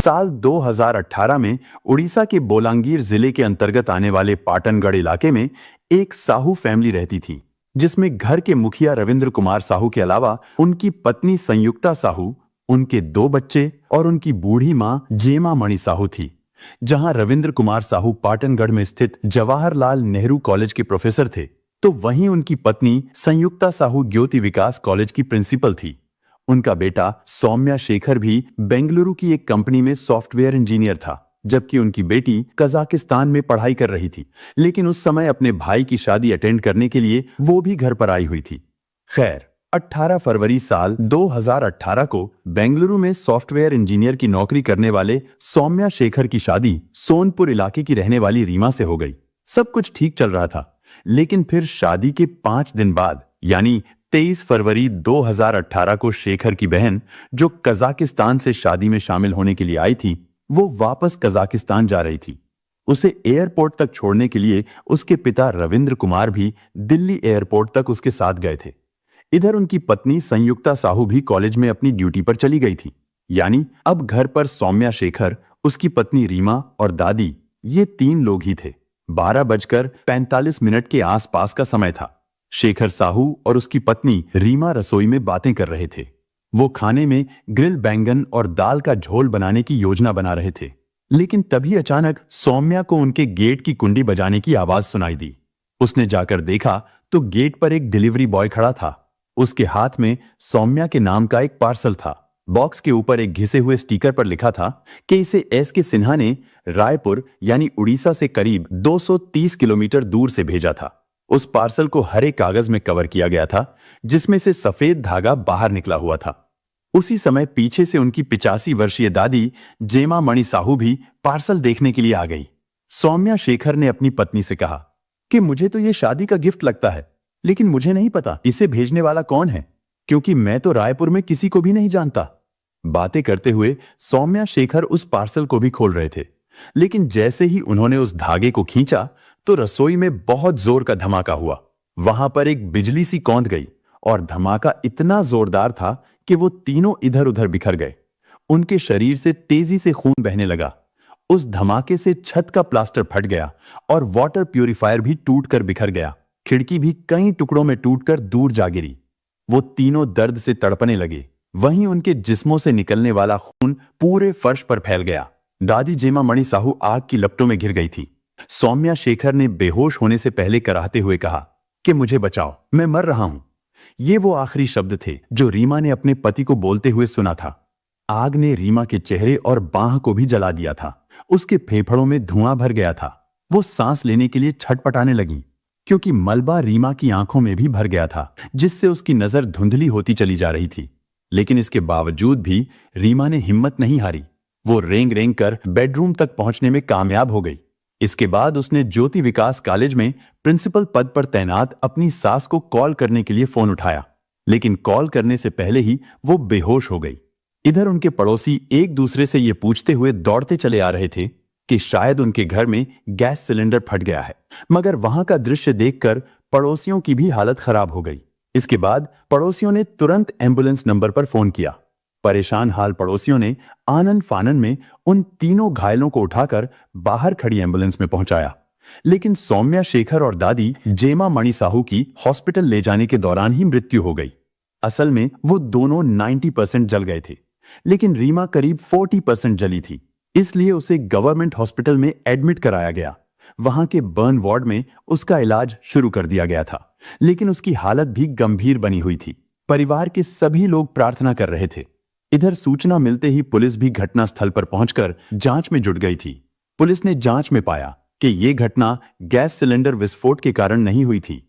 साल 2018 में उड़ीसा के बोलांगीर जिले के अंतर्गत आने वाले पाटनगढ़ इलाके में एक साहू फैमिली रहती थी, जिसमें घर के मुखिया रविंद्र कुमार साहू के अलावा उनकी पत्नी संयुक्ता साहू, उनके 2 बच्चे और उनकी बूढ़ी मां जेमा मणि साहू थी। जहां रविंद्र कुमार साहू पाटनगढ़ में स्थित जवाहरलाल नेहरू कॉलेज के प्रोफेसर थे, तो वहीं उनकी पत्नी संयुक्ता साहू ज्योति विकास कॉलेज की प्रिंसिपल थी। उनका बेटा सौम्या शेखर भी बेंगलुरु की एक कंपनी में सॉफ्टवेयर इंजीनियर था, जबकि उनकी बेटी कजाकिस्तान में पढ़ाई कर रही थी, लेकिन उस समय अपने भाई की शादी अटेंड करने के लिए वो भी घर पर आई हुई थी। खैर, 18 फरवरी साल 2018 को बेंगलुरु में सॉफ्टवेयर इंजीनियर की नौकरी करने वाले सौम्या शेखर की शादी सोनपुर इलाके की रहने वाली रीमा से हो गई। सब कुछ ठीक चल रहा था, लेकिन फिर शादी के 5 दिन बाद यानी 23 फरवरी 2018 को शेखर की बहन, जो कजाकिस्तान से शादी में शामिल होने के लिए आई थी, वो वापस कजाकिस्तान जा रही थी। उसे एयरपोर्ट तक छोड़ने के लिए उसके पिता रविंद्र कुमार भी दिल्ली एयरपोर्ट तक उसके साथ गए थे। इधर उनकी पत्नी संयुक्ता साहू भी कॉलेज में अपनी ड्यूटी पर चली गई थी। यानी अब घर पर सौम्या शेखर, उसकी पत्नी रीमा और दादी, ये 3 लोग ही थे। 12:45 के आसपास का समय था। शेखर साहू और उसकी पत्नी रीमा रसोई में बातें कर रहे थे। वो खाने में ग्रिल बैंगन और दाल का झोल बनाने की योजना बना रहे थे, लेकिन तभी अचानक सौम्या को उनके गेट की कुंडी बजाने की आवाज सुनाई दी। उसने जाकर देखा तो गेट पर एक डिलीवरी बॉय खड़ा था। उसके हाथ में सौम्या के नाम का एक पार्सल था। बॉक्स के ऊपर एक घिसे हुए स्टिकर पर लिखा था कि इसे एस के सिन्हा ने रायपुर यानी उड़ीसा से करीब 230 किलोमीटर दूर से भेजा था। उस पार्सल को हरे कागज में कवर किया गया था, जिसमें से सफेद धागा बाहर निकला हुआ था। उसी समय पीछे से उनकी 85 वर्षीय दादी जेमा मणि साहू भी पार्सल देखने के लिए आ गई। सौम्या शेखर ने अपनी पत्नी से कहा कि मुझे तो ये शादी का गिफ्ट लगता है, लेकिन मुझे नहीं पता इसे भेजने वाला कौन है, क्योंकि मैं तो रायपुर में किसी को भी नहीं जानता। बातें करते हुए सौम्या शेखर उस पार्सल को भी खोल रहे थे, लेकिन जैसे ही उन्होंने उस धागे को खींचा तो रसोई में बहुत जोर का धमाका हुआ। वहां पर एक बिजली सी कौंध गई और धमाका इतना जोरदार था कि वो तीनों इधर उधर बिखर गए। उनके शरीर से तेजी से खून बहने लगा। उस धमाके से छत का प्लास्टर फट गया और वाटर प्यूरिफायर भी टूटकर बिखर गया। खिड़की भी कई टुकड़ों में टूटकर दूर जा गिरी। वो तीनों दर्द से तड़पने लगे। वहीं उनके जिस्मों से निकलने वाला खून पूरे फर्श पर फैल गया। दादी जेमा मणि साहू आग की लपटों में घिर गई थी। सौम्या शेखर ने बेहोश होने से पहले कराहते हुए कहा कि मुझे बचाओ, मैं मर रहा हूं। ये वो आखिरी शब्द थे जो रीमा ने अपने पति को बोलते हुए सुना था। आग ने रीमा के चेहरे और बाह को भी जला दिया था। उसके फेफड़ों में धुआं भर गया था। वो सांस लेने के लिए छटपटाने लगी, क्योंकि मलबा रीमा की आंखों में भी भर गया था, जिससे उसकी नजर धुंधली होती चली जा रही थी। लेकिन इसके बावजूद भी रीमा ने हिम्मत नहीं हारी। वो रेंग रेंग कर बेडरूम तक पहुंचने में कामयाब हो गई। इसके बाद उसने ज्योति विकास कॉलेज में प्रिंसिपल पद पर तैनात अपनी सास को कॉल करने के लिए फोन उठाया, लेकिन कॉल करने से पहले ही वो बेहोश हो गई। इधर उनके पड़ोसी एक दूसरे से ये पूछते हुए दौड़ते चले आ रहे थे कि शायद उनके घर में गैस सिलेंडर फट गया है, मगर वहां का दृश्य देखकर पड़ोसियों की भी हालत खराब हो गई। इसके बाद पड़ोसियों ने तुरंत एम्बुलेंस नंबर पर फोन किया। परेशान हाल पड़ोसियों ने आनन फानन में उन तीनों घायलों को उठाकर बाहर खड़ी एम्बुलेंस में पहुंचाया, लेकिन सौम्या शेखर और दादी जेमा मणि साहू की हॉस्पिटल ले जाने के दौरान ही मृत्यु हो गई। असल में वो दोनों 90% जल गए थे, लेकिन रीमा करीब 40% जली थी। इसलिए उसे गवर्नमेंट हॉस्पिटल में एडमिट कराया गया। वहां के बर्न वार्ड में उसका इलाज शुरू कर दिया गया था, लेकिन उसकी हालत भी गंभीर बनी हुई थी। परिवार के सभी लोग प्रार्थना कर रहे थे। इधर सूचना मिलते ही पुलिस भी घटनास्थल पर पहुंचकर जांच में जुट गई थी। पुलिस ने जांच में पाया कि यह घटना गैस सिलेंडर विस्फोट के कारण नहीं हुई थी।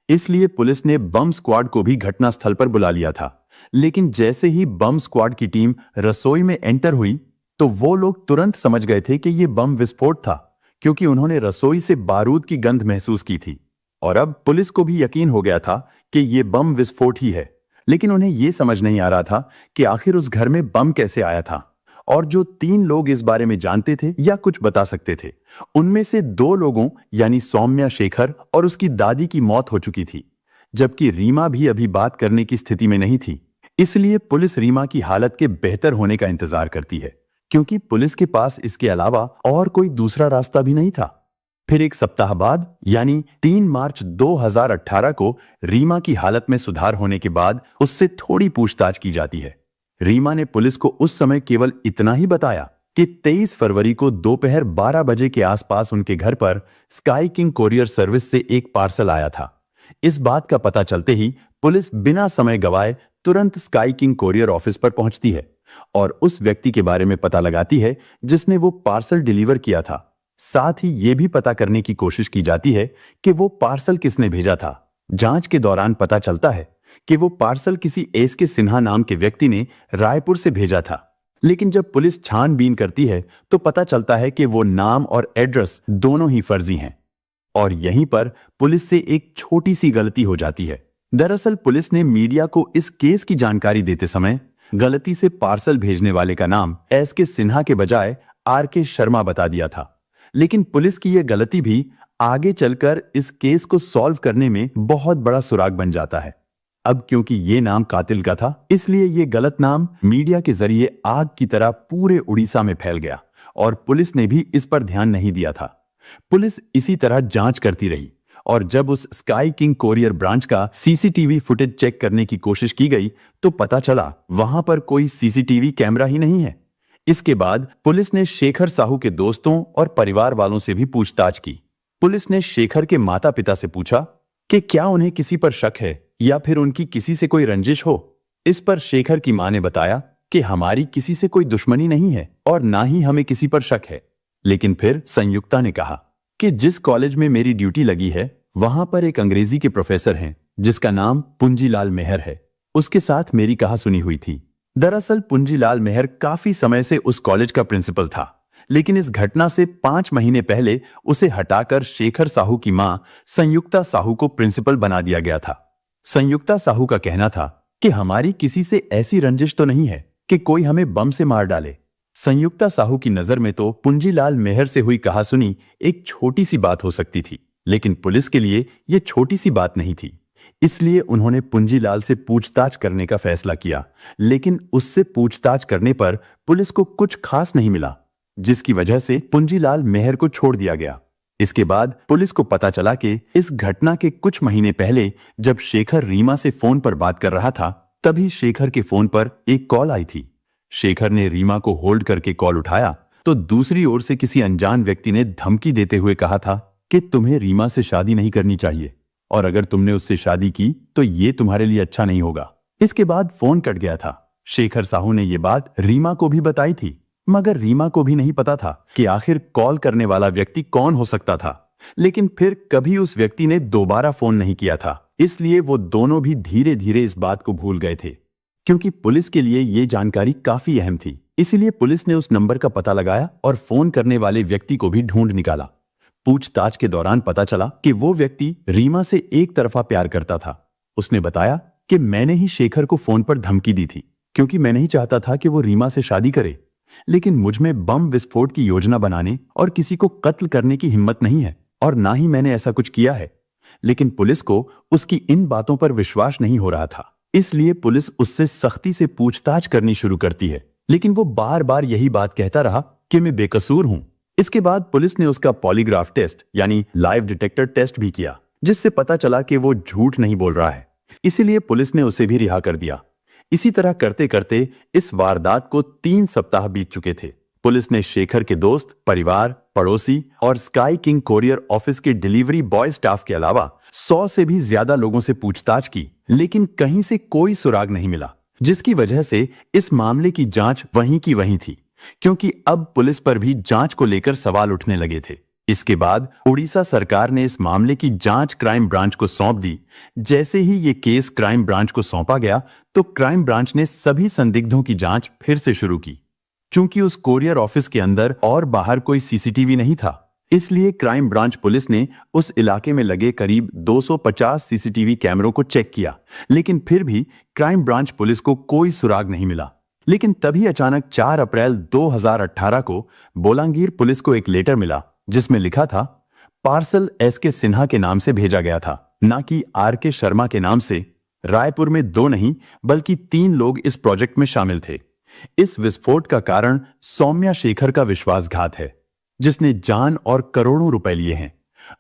इसलिए पुलिस ने बम स्क्वाड को भी घटनास्थल पर बुला लिया था। लेकिन जैसे ही बम स्क्वाड की टीम रसोई में एंटर हुई तो वो लोग तुरंत समझ गए थे कि यह बम विस्फोट था, क्योंकि उन्होंने रसोई से बारूद की गंध महसूस की थी। और अब पुलिस को भी यकीन हो गया था कि यह बम विस्फोट ही है, लेकिन उन्हें यह समझ नहीं आ रहा था कि आखिर उस घर में बम कैसे आया था। और जो 3 लोग इस बारे में जानते थे या कुछ बता सकते थे, उनमें से 2 लोगों यानी सौम्या शेखर और उसकी दादी की मौत हो चुकी थी, जबकि रीमा भी अभी बात करने की स्थिति में नहीं थी। इसलिए पुलिस रीमा की हालत के बेहतर होने का इंतजार करती है। क्योंकि पुलिस के पास इसके अलावा और कोई दूसरा रास्ता भी नहीं था। फिर एक सप्ताह बाद यानी 3 मार्च 2018 को रीमा की हालत में सुधार होने के बाद उससे थोड़ी पूछताछ की जाती है। रीमा ने पुलिस को उस समय केवल इतना ही बताया कि 23 फरवरी को दोपहर 12 बजे के आसपास उनके घर पर स्काई किंग कोरियर सर्विस से एक पार्सल आया था। इस बात का पता चलते ही पुलिस बिना समय गवाए तुरंत स्काई किंग कोरियर ऑफिस पर पहुंचती है और उस व्यक्ति के बारे में पता लगाती है जिसने वो पार्सल डिलीवर किया था। साथ ही यह भी पता करने की कोशिश की जाती है कि वो पार्सल किसने भेजा था। जांच के दौरान पता चलता है कि वो पार्सल किसी एसके सिन्हा नाम के व्यक्ति ने रायपुर से भेजा था। लेकिन जब पुलिस छानबीन करती है तो पता चलता है कि वो नाम और एड्रेस दोनों ही फर्जी हैं। और यहीं पर पुलिस से एक छोटी सी गलती हो जाती है। दरअसल पुलिस ने मीडिया को इस केस की जानकारी देते समय गलती से पार्सल भेजने वाले का नाम एसके सिन्हा के बजाय आरके शर्मा बता दिया था। लेकिन पुलिस की यह गलती भी आगे चलकर इस केस को सॉल्व करने में बहुत बड़ा सुराग बन जाता है। अब क्योंकि ये नाम कातिल का था, इसलिए ये गलत नाम मीडिया के जरिए आग की तरह पूरे उड़ीसा में फैल गया और पुलिस ने भी इस पर ध्यान नहीं दिया था। पुलिस इसी तरह जांच करती रही और जब उस स्काई किंग कोरियर ब्रांच का सीसीटीवी फुटेज चेक करने की कोशिश की गई तो पता चला वहां पर कोई सीसीटीवी कैमरा ही नहीं है। इसके बाद पुलिस ने शेखर साहू के दोस्तों और परिवार वालों से भी पूछताछ की। पुलिस ने शेखर के माता पिता से पूछा कि क्या उन्हें किसी पर शक है या फिर उनकी किसी से कोई रंजिश हो। इस पर शेखर की मां ने बताया कि हमारी किसी से कोई दुश्मनी नहीं है और ना ही हमें किसी पर शक है। लेकिन फिर संयुक्ता ने कहा कि जिस कॉलेज में मेरी ड्यूटी लगी है वहां पर एक अंग्रेजी के प्रोफेसर हैं जिसका नाम पुंजीलाल मेहर है, उसके साथ मेरी कहासुनी हुई थी। दरअसल पुंजीलाल मेहर काफी समय से उस कॉलेज का प्रिंसिपल था, लेकिन इस घटना से 5 महीने पहले उसे हटाकर शेखर साहू की मां संयुक्ता साहू को प्रिंसिपल बना दिया गया था। संयुक्ता साहू का कहना था कि हमारी किसी से ऐसी रंजिश तो नहीं है कि कोई हमें बम से मार डाले। संयुक्ता साहू की नजर में तो पुंजीलाल मेहर से हुई कहासुनी एक छोटी सी बात हो सकती थी, लेकिन पुलिस के लिए यह छोटी सी बात नहीं थी। इसलिए उन्होंने पुंजीलाल से पूछताछ करने का फैसला किया, लेकिन उससे पूछताछ करने पर पुलिस को कुछ खास नहीं मिला, जिसकी वजह से पुंजीलाल मेहर को छोड़ दिया गया। इसके बाद पुलिस को पता चला कि इस घटना के कुछ महीने पहले जब शेखर रीमा से फोन पर बात कर रहा था, तभी शेखर के फोन पर एक कॉल आई थी। शेखर ने रीमा को होल्ड करके कॉल उठाया तो दूसरी ओर से किसी अनजान व्यक्ति ने धमकी देते हुए कहा था कि तुम्हें रीमा से शादी नहीं करनी चाहिए और अगर तुमने उससे शादी की तो ये तुम्हारे लिए अच्छा नहीं होगा। इसके बाद फोन कट गया था। शेखर साहू ने यह बात रीमा को भी बताई थी, मगर रीमा को भी नहीं पता था कि आखिर कॉल करने वाला व्यक्ति कौन हो सकता था। लेकिन फिर कभी उस व्यक्ति ने दोबारा फोन नहीं किया था, इसलिए वो दोनों भी धीरे धीरे इस बात को भूल गए थे। क्योंकि पुलिस के लिए ये जानकारी काफी अहम थी, इसीलिए पुलिस ने उस नंबर का पता लगाया और फोन करने वाले व्यक्ति को भी ढूंढ निकाला। पूछताछ के दौरान पता चला कि वो व्यक्ति रीमा से एक तरफा प्यार करता था। उसने बताया कि मैंने ही शेखर को फोन पर धमकी दी थी क्योंकि मैं नहीं चाहता था कि वो रीमा से शादी करे, लेकिन मुझ में बम विस्फोट की योजना बनाने और किसी को कत्ल करने की हिम्मत नहीं है और ना ही मैंने ऐसा कुछ किया है। लेकिन पुलिस को उसकी इन बातों पर विश्वास नहीं हो रहा था, इसलिए पुलिस उससे सख्ती से पूछताछ करनी शुरू करती है, लेकिन वो बार बार यही बात कहता रहा कि मैं बेकसूर हूं। इसके बाद पुलिस ने उसका पॉलीग्राफ टेस्ट यानी लाइव डिटेक्टर टेस्ट भी किया, जिससे पता चला कि वो झूठ नहीं बोल रहा है। इसीलिए पुलिस ने उसे भी रिहा कर दिया। इसी तरह करते करते इस वारदात को 3 सप्ताह बीत चुके थे। पुलिस ने शेखर के दोस्त, परिवार, पड़ोसी और स्काई किंग कोरियर ऑफिस के डिलीवरी बॉय स्टाफ के अलावा 100 से भी ज्यादा लोगों से पूछताछ की, लेकिन कहीं से कोई सुराग नहीं मिला, जिसकी वजह से इस मामले की जांच वहीं की वहीं थी, क्योंकि अब पुलिस पर भी जांच को लेकर सवाल उठने लगे थे। इसके बाद उड़ीसा सरकार ने इस मामले की जांच क्राइम ब्रांच को सौंप दी। जैसे ही ये केस क्राइम ब्रांच को सौंपा गया तो क्राइम ब्रांच ने सभी संदिग्धों की जांच फिर से शुरू की। चूंकि उस कोरियर ऑफिस के अंदर और बाहर कोई सीसीटीवी नहीं था, इसलिए क्राइम ब्रांच पुलिस ने उस इलाके में लगे करीब 250 सीसीटीवी कैमरों को चेक किया, लेकिन फिर भी क्राइम ब्रांच पुलिस को कोई सुराग नहीं मिला। लेकिन तभी अचानक 4 अप्रैल 2018 को बोलांगीर पुलिस को एक लेटर मिला, जिसमें लिखा था पार्सल एसके सिन्हा के नाम से भेजा गया था, ना कि आरके शर्मा के नाम से। रायपुर में 2 नहीं बल्कि 3 लोग इस प्रोजेक्ट में शामिल थे। इस विस्फोट का कारण सौम्या शेखर का विश्वासघात है, जिसने जान और करोड़ों रुपए लिए हैं।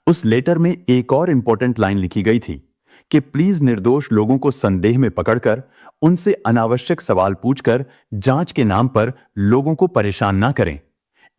उस लेटर में एक और इंपॉर्टेंट लाइन लिखी गई थी कि प्लीज निर्दोष लोगों को संदेह में पकड़कर उनसे अनावश्यक सवाल पूछकर जांच के नाम पर लोगों को परेशान ना करें।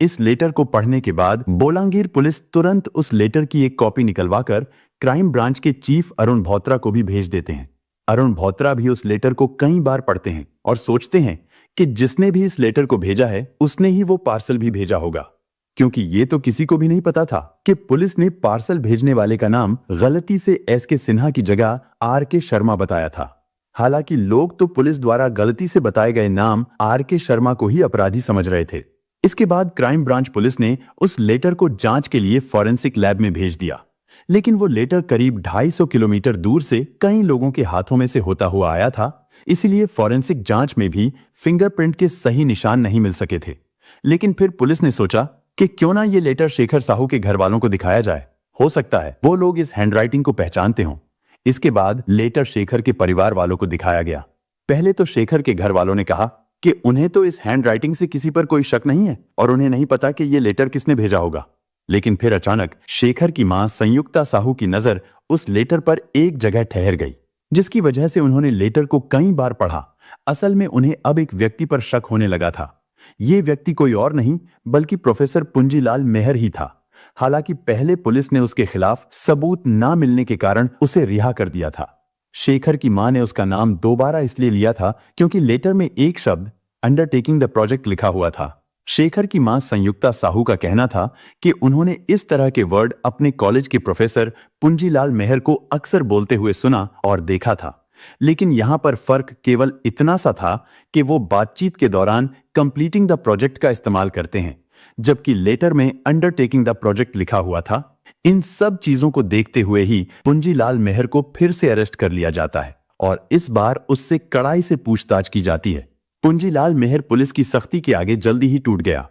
इस लेटर को पढ़ने के बाद बोलांगीर पुलिस तुरंत उस लेटर की एक कॉपी निकलवाकर क्राइम ब्रांच के चीफ अरुण भौत्रा को भी भेज देते हैं। अरुण भौत्रा भी उस लेटर को कई बार पढ़ते हैं और सोचते हैं कि जिसने भी इस लेटर को भेजा है उसने ही वो पार्सल भी भेजा होगा, क्योंकि ये तो किसी को भी नहीं पता था कि पुलिस ने पार्सल भेजने वाले का नाम गलती से एस.के. सिन्हा की जगह आर.के. शर्मा बताया था। हालांकि लोग तो पुलिस द्वारा गलती से बताए गए नाम आर.के. शर्मा को ही अपराधी समझ रहे थे। इसके बाद क्राइम ब्रांच पुलिस ने उस लेटर को जांच के लिए फॉरेंसिक लैब में भेज दिया, लेकिन वो लेटर करीब 250 किलोमीटर दूर से कई लोगों के हाथों में से होता हुआ आया था, इसलिए फॉरेंसिक जांच में भी फिंगरप्रिंट के सही निशान नहीं मिल सके थे। लेकिन फिर पुलिस ने सोचा कि क्यों ना ये लेटर शेखर साहू के घर वालों को दिखाया जाए, हो सकता है वो लोग इस हैंडराइटिंग को पहचानते हों। इसके बाद लेटर शेखर के परिवार वालों को दिखाया गया। पहले तो शेखर के घर वालों ने कहा कि उन्हें तो इस हैंडराइटिंग से किसी पर कोई शक नहीं है और उन्हें नहीं पता कि ये लेटर किसने भेजा होगा। लेकिन फिर अचानक शेखर की मां संयुक्ता साहू की नजर उस लेटर पर एक जगह ठहर गई, जिसकी वजह से उन्होंने लेटर को कई बार पढ़ा। असल में उन्हें अब एक व्यक्ति पर शक होने लगा था। ये व्यक्ति कोई और नहीं बल्कि प्रोफेसर पुंजीलाल मेहर ही था। हालांकि पहले पुलिस ने उसके खिलाफ सबूत ना मिलने के कारण उसे रिहा कर दिया था। शेखर की मां ने उसका नाम दोबारा इसलिए लिया था क्योंकि लेटर में एक शब्द अंडरटेकिंग द प्रोजेक्ट लिखा हुआ था। शेखर की मां संयुक्ता साहू का कहना था कि उन्होंने इस तरह के वर्ड अपने कॉलेज के प्रोफेसर पुंजीलाल मेहर को अक्सर बोलते हुए सुना और देखा था। लेकिन यहां पर फर्क केवल इतना सा था कि वो बातचीत के दौरान कंप्लीटिंग द प्रोजेक्ट का इस्तेमाल करते हैं, जबकि लेटर में अंडरटेकिंग द प्रोजेक्ट लिखा हुआ था। इन सब चीजों को देखते हुए ही पुंजीलाल मेहर को फिर से अरेस्ट कर लिया जाता है और इस बार उससे कड़ाई से पूछताछ की जाती है। पुंजीलाल मेहर पुलिस की सख्ती के आगे जल्दी ही टूट गया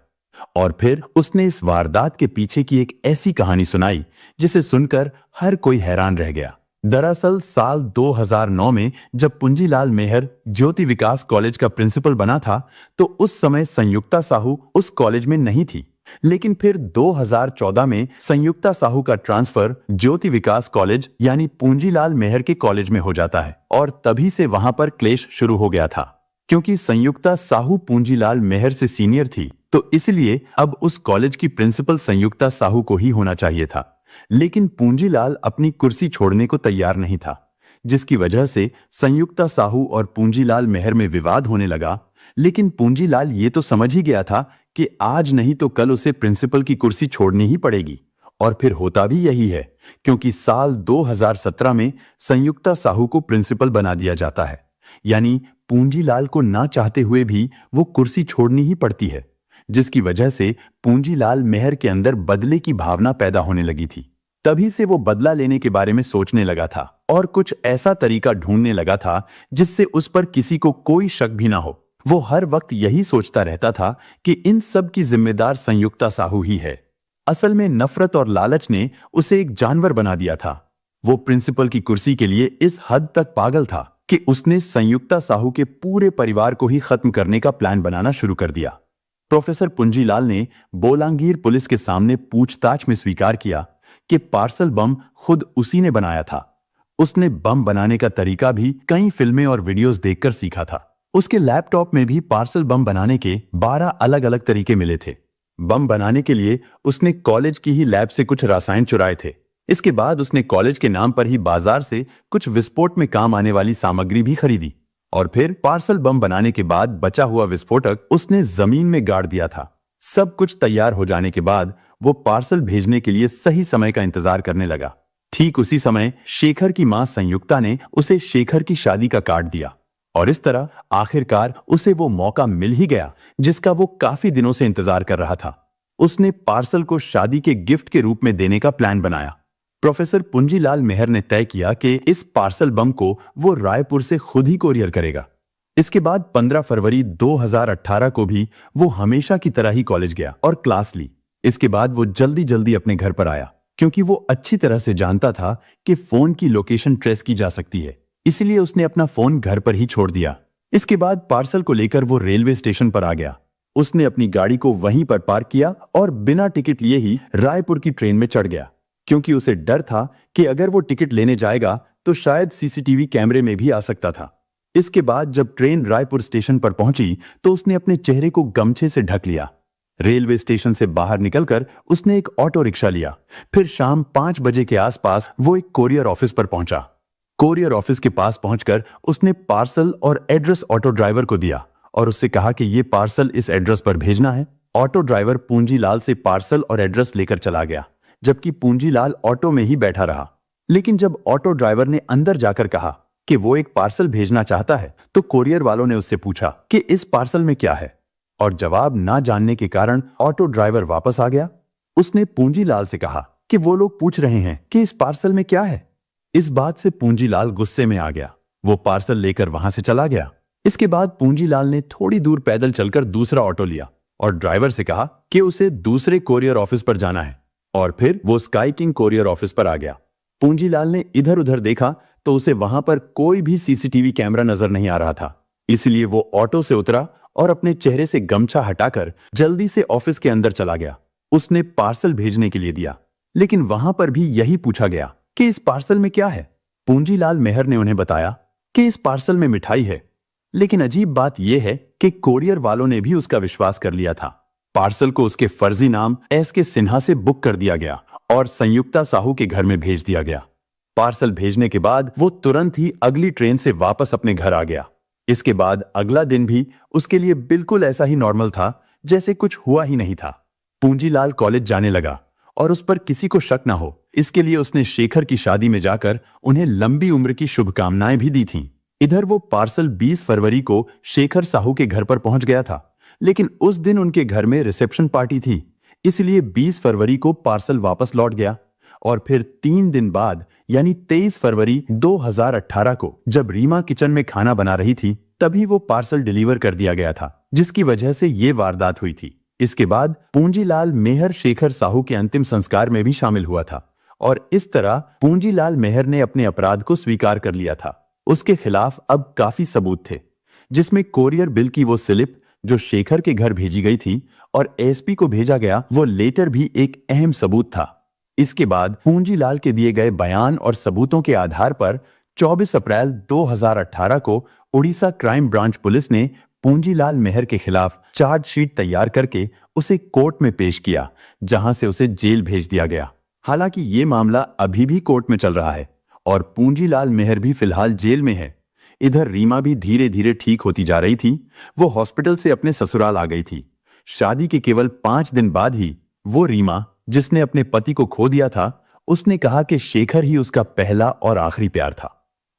और फिर उसने इस वारदात के पीछे की एक ऐसी कहानी सुनाई जिसे सुनकर हर कोई हैरान रह गया। दरअसल साल 2009 में जब पुंजीलाल मेहर ज्योति विकास कॉलेज का प्रिंसिपल बना था तो उस समय संयुक्ता साहू उस कॉलेज में नहीं थी। लेकिन फिर 2014 में संयुक्ता साहू का ट्रांसफर ज्योति विकास कॉलेज यानी पुंजीलाल मेहर के कॉलेज में हो जाता है और तभी से वहां पर क्लेश शुरू हो गया था। क्योंकि संयुक्ता साहू पुंजीलाल मेहर से सीनियर थी तो इसलिए अब उस कॉलेज की प्रिंसिपल संयुक्ता साहू को ही होना चाहिए था। लेकिन पूंजीलाल अपनी कुर्सी छोड़ने को तैयार नहीं था, जिसकी वजह से संयुक्ता साहू और पूंजीलाल मेहर में विवाद होने लगा। लेकिन पूंजीलाल ये तो समझ ही गया था कि आज नहीं तो कल उसे प्रिंसिपल की कुर्सी छोड़नी ही पड़ेगी और फिर होता भी यही है, क्योंकि साल 2017 में संयुक्ता साहू को प्रिंसिपल बना दिया जाता है। यानी पूंजीलाल को ना चाहते हुए भी वो कुर्सी छोड़नी ही पड़ती है, जिसकी वजह से पूंजीलाल मेहर के अंदर बदले की भावना पैदा होने लगी थी। तभी से वो बदला लेने के बारे में सोचने लगा था और कुछ ऐसा तरीका ढूंढने लगा था जिससे उस पर किसी को कोई शक भी ना हो। वो हर वक्त यही सोचता रहता था कि इन सब की जिम्मेदार संयुक्ता साहू ही है। असल में नफरत और लालच ने उसे एक जानवर बना दिया था। वो प्रिंसिपल की कुर्सी के लिए इस हद तक पागल था कि उसने संयुक्ता साहू के पूरे परिवार को ही खत्म करने का प्लान बनाना शुरू कर दिया। प्रोफेसर पुंजीलाल ने बोलांगीर पुलिस के सामने पूछताछ में स्वीकार किया कि पार्सल बम खुद उसी ने बनाया था। उसने बम बनाने का तरीका भी कई फिल्में और वीडियोस देखकर सीखा था। उसके लैपटॉप में भी पार्सल बम बनाने के 12 अलग अलग तरीके मिले थे। बम बनाने के लिए उसने कॉलेज की ही लैब से कुछ रसायन चुराए थे। इसके बाद उसने कॉलेज के नाम पर ही बाजार से कुछ विस्फोट में काम आने वाली सामग्री भी खरीदी और फिर पार्सल बम बनाने के बाद बचा हुआ विस्फोटक उसने जमीन में गाड़ दिया था। सब कुछ तैयार हो जाने के बाद वो पार्सल भेजने के लिए सही समय का इंतजार करने लगा। ठीक उसी समय शेखर की मां संयुक्ता ने उसे शेखर की शादी का कार्ड दिया और इस तरह आखिरकार उसे वो मौका मिल ही गया जिसका वो काफी दिनों से इंतजार कर रहा था। उसने पार्सल को शादी के गिफ्ट के रूप में देने का प्लान बनाया। प्रोफेसर पुंजीलाल मेहर ने तय किया कि इस पार्सल बम को वो रायपुर से खुद ही कोरियर करेगा। इसके बाद 15 फरवरी 2018 को भी वो हमेशा की तरह ही कॉलेज गया और क्लास ली। इसके बाद वो जल्दी जल्दी अपने घर पर आया, क्योंकि वो अच्छी तरह से जानता था कि फोन की लोकेशन ट्रेस की जा सकती है। इसलिए उसने अपना फोन घर पर ही छोड़ दिया। इसके बाद पार्सल को लेकर वो रेलवे स्टेशन पर आ गया। उसने अपनी गाड़ी को वहीं पर पार्क किया और बिना टिकट लिए ही रायपुर की ट्रेन में चढ़ गया, क्योंकि उसे डर था कि अगर वो टिकट लेने जाएगा तो शायद सीसीटीवी कैमरे में भी आ सकता था। इसके बाद जब ट्रेन रायपुर स्टेशन पर पहुंची तो उसने अपने चेहरे को गमछे से ढक लिया। रेलवे स्टेशन से बाहर निकलकर उसने एक ऑटो रिक्शा लिया। फिर शाम 5 बजे के आसपास वो एक कोरियर ऑफिस पर पहुंचा। कोरियर ऑफिस के पास पहुंचकर उसने पार्सल और एड्रेस ऑटो ड्राइवर को दिया और उससे कहा कि ये पार्सल इस एड्रेस पर भेजना है। ऑटो ड्राइवर पूंजीलाल से पार्सल और एड्रेस लेकर चला गया, जबकि पूंजीलाल ऑटो में ही बैठा रहा। लेकिन जब ऑटो ड्राइवर ने अंदर जाकर कहा कि वो एक पार्सल भेजना चाहता है तो कोरियर वालों ने उससे पूछा कि इस पार्सल में क्या है, और जवाब ना जानने के कारण ऑटो ड्राइवर वापस आ गया। उसने पूंजीलाल से कहा कि वो लोग पूछ रहे हैं कि इस पार्सल में क्या है। इस बात से पूंजीलाल गुस्से में आ गया। वो पार्सल लेकर वहां से चला गया। इसके बाद पूंजीलाल ने थोड़ी दूर पैदल चलकर दूसरा ऑटो लिया और ड्राइवर से कहा कि उसे दूसरे कोरियर ऑफिस पर जाना है, और फिर वो स्काई किंग कोरियर ऑफिस पर आ गया। पूंजीलाल ने इधर उधर देखा तो उसे वहां पर कोई भी सीसीटीवी कैमरा नजर नहीं आ रहा था। इसलिए वो ऑटो से उतरा और अपने चेहरे से गमछा हटाकर जल्दी से ऑफिस के अंदर चला गया। उसने पार्सल भेजने के लिए दिया, लेकिन वहां पर भी यही पूछा गया कि इस पार्सल में क्या है। पूंजीलाल मेहर ने उन्हें बताया कि इस पार्सल में मिठाई है। लेकिन अजीब बात यह है कि कोरियर वालों ने भी उसका विश्वास कर लिया था। पार्सल को उसके फर्जी नाम एस.के. सिन्हा से बुक कर दिया गया और संयुक्ता साहू के घर में भेज दिया गया। पार्सल भेजने के बाद वो तुरंत ही अगली ट्रेन से वापस अपने घर आ गया। इसके बाद अगला दिन भी उसके लिए बिल्कुल ऐसा ही नॉर्मल था जैसे कुछ हुआ ही नहीं था। पूंजीलाल कॉलेज जाने लगा और उस पर किसी को शक ना हो, इसके लिए उसने शेखर की शादी में जाकर उन्हें लंबी उम्र की शुभकामनाएं भी दी थीं। इधर वो पार्सल 20 फरवरी को शेखर साहू के घर पर पहुंच गया था, लेकिन उस दिन उनके घर में रिसेप्शन पार्टी थी, इसलिए 20 फरवरी को पार्सल वापस लौट गया। और फिर 3 दिन बाद यानी 23 फरवरी 2018 को जब रीमा किचन में खाना बना रही थी, तभी वो पार्सल डिलीवर कर दिया गया था, जिसकी वजह से ये वारदात हुई थी। इसके बाद पूंजीलाल मेहर शेखर साहू के अंतिम संस्कार में भी शामिल हुआ था और इस तरह पूंजीलाल मेहर ने अपने अपराध को स्वीकार कर लिया था। उसके खिलाफ अब काफी सबूत थे, जिसमें कोरियर बिल की वो स्लिप जो शेखर के घर भेजी गई थी और एसपी को भेजा गया वो लेटर भी एक अहम सबूत था। इसके बाद पूंजीलाल के दिए गए बयान और सबूतों के आधार पर 24 अप्रैल 2018 को उड़ीसा क्राइम ब्रांच पुलिस ने पूंजीलाल मेहर के खिलाफ चार्जशीट तैयार करके उसे कोर्ट में पेश किया, जहां से उसे जेल भेज दिया गया। हालांकि ये मामला अभी भी कोर्ट में चल रहा है और पूंजीलाल मेहर भी फिलहाल जेल में है। इधर रीमा भी धीरे धीरे ठीक होती जा रही थी। वो हॉस्पिटल से अपने ससुराल आ गई थी। शादी के केवल 5 दिन बाद ही वो रीमा, जिसने अपने पति को खो दिया था, उसने कहा कि शेखर ही उसका पहला और आखिरी प्यार था।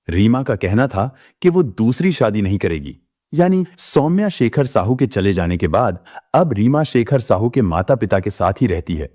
रीमा का कहना था कि वो दूसरी शादी नहीं करेगी। यानी सौम्या शेखर साहू के चले जाने के बाद अब रीमा शेखर साहू के माता पिता के साथ ही रहती है।